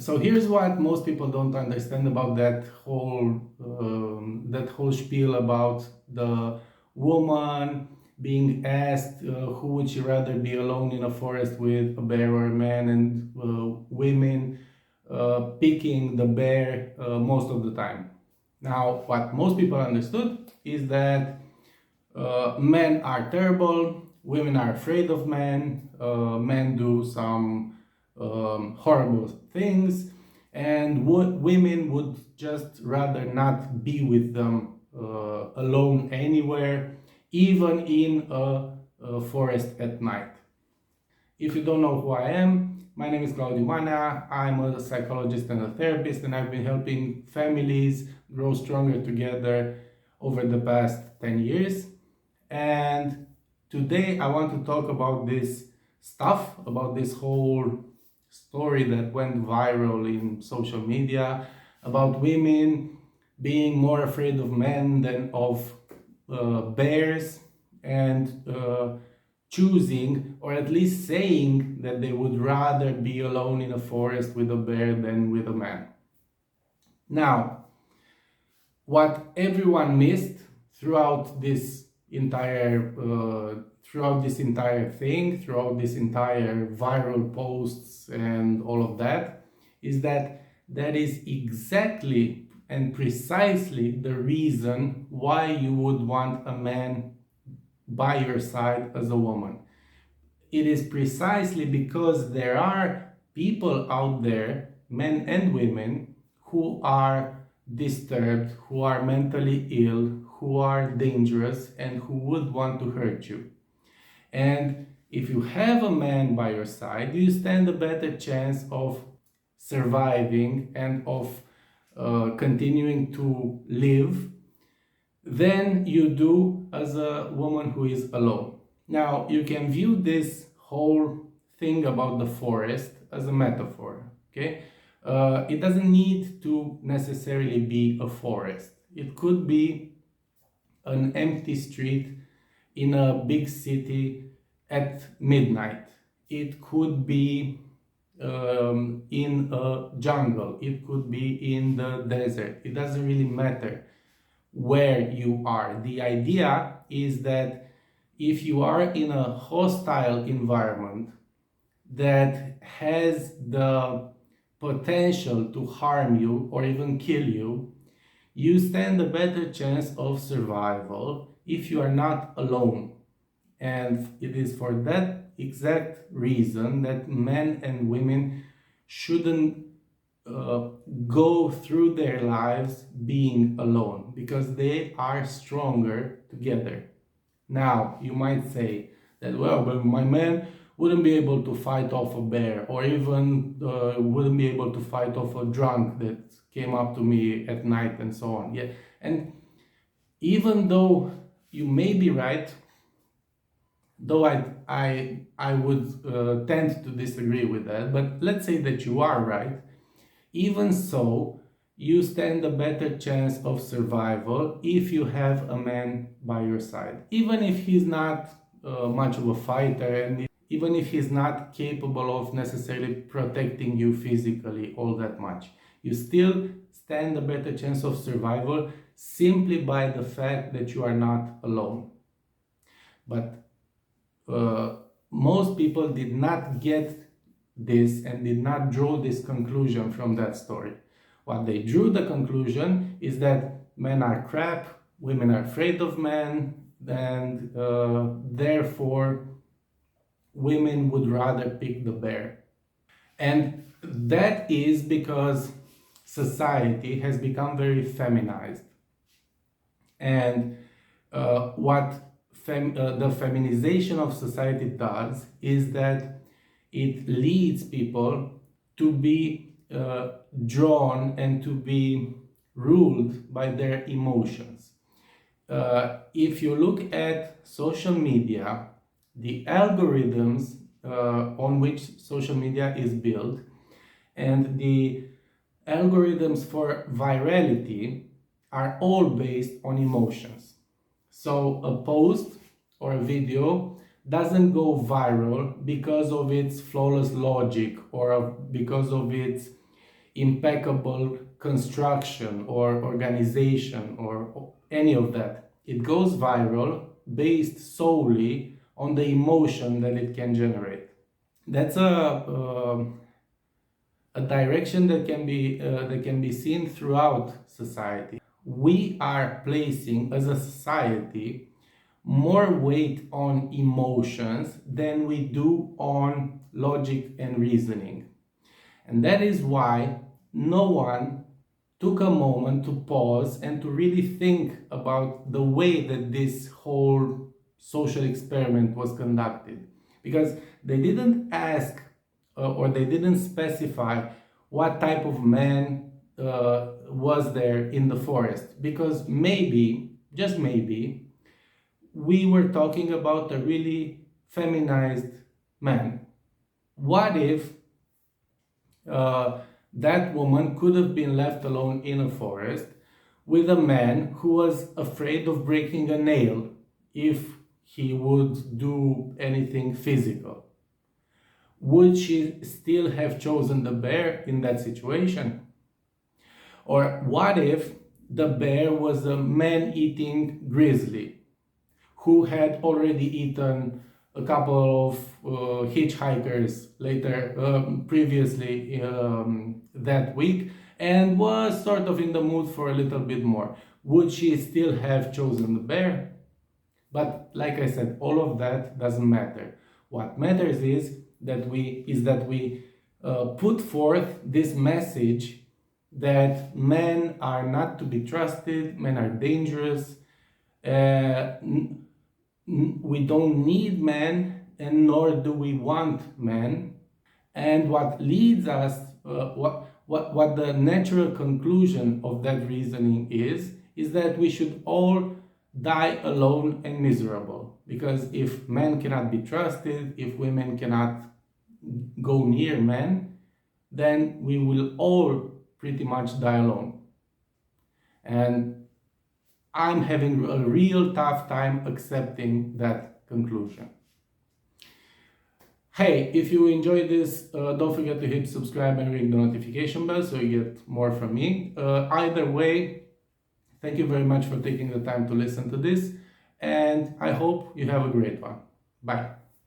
So here's what most people don't understand about that whole spiel about the woman being asked who would she rather be, alone in a forest with a bear or a man, and women picking the bear most of the time. Now, what most people understood is that men are terrible, women are afraid of men, men do some horrible things, and women would just rather not be with them alone anywhere, even in a forest at night. If you don't know who I am, my name is Claudiu Manea. I'm a psychologist and a therapist, and I've been helping families grow stronger together over the past 10 years. And today I want to talk about this stuff, about this whole story that went viral in social media about women being more afraid of men than of bears, and choosing, or at least saying, that they would rather be alone in a forest with a bear than with a man. Now, what everyone missed throughout this entire thing, throughout this entire viral posts and all of that, is that that is exactly and precisely the reason why you would want a man by your side as a woman. It is precisely because there are people out there, men and women, who are disturbed, who are mentally ill, who are dangerous, and who would want to hurt you. And if you have a man by your side, you stand a better chance of surviving and of continuing to live than you do as a woman who is alone. Now, you can view this whole thing about the forest as a metaphor, okay? It doesn't need to necessarily be a forest. It could be an empty street in a big city at midnight. It could be in a jungle. It could be in the desert. It doesn't really matter where you are. The idea is that if you are in a hostile environment that has the potential to harm you or even kill you, you stand a better chance of survival if you are not alone. And it is for that exact reason that men and women shouldn't go through their lives being alone, because they are stronger together. Now, you might say that, well, but my man wouldn't be able to fight off a bear, or even wouldn't be able to fight off a drunk that came up to me at night, and so on. Yeah, and even though you may be right, though I would tend to disagree with that, but let's say that you are right. Even so, you stand a better chance of survival if you have a man by your side. Even if he's not much of a fighter, and even if he's not capable of necessarily protecting you physically all that much, you still stand a better chance of survival simply by the fact that you are not alone. But most people did not get this and did not draw this conclusion from that story. What they drew the conclusion is that men are crap, women are afraid of men, and therefore women would rather pick the bear. And that is because society has become very feminized. And what the feminization of society does is that it leads people to be drawn and to be ruled by their emotions. If you look at social media, the algorithms on which social media is built, and the algorithms for virality are all based on emotions. So a post or a video doesn't go viral because of its flawless logic or because of its impeccable construction or organization or any of that. It goes viral based solely on the emotion that it can generate. That's a direction that can be seen throughout society. We are placing as a society more weight on emotions than we do on logic and reasoning. And that is why no one took a moment to pause and to really think about the way that this whole social experiment was conducted. Because they didn't ask or they didn't specify what type of man was there in the forest. Because maybe, just maybe, we were talking about a really feminized man. What if that woman could have been left alone in a forest with a man who was afraid of breaking a nail if he would do anything physical? Would she still have chosen the bear in that situation? Or what if the bear was a man-eating grizzly who had already eaten a couple of hitchhikers previously that week, and was sort of in the mood for a little bit more? Would she still have chosen the bear? But like I said, all of that doesn't matter. What matters is that we put forth this message that men are not to be trusted, men are dangerous, we don't need men, and nor do we want men. And what leads us, what the natural conclusion of that reasoning is that we should all die alone and miserable. Because if men cannot be trusted, if women cannot go near men, then we will all pretty much die alone. And I'm having a real tough time accepting that conclusion. Hey, if you enjoyed this, don't forget to hit subscribe and ring the notification bell so you get more from me. Either way, thank you very much for taking the time to listen to this, and I hope you have a great one. Bye.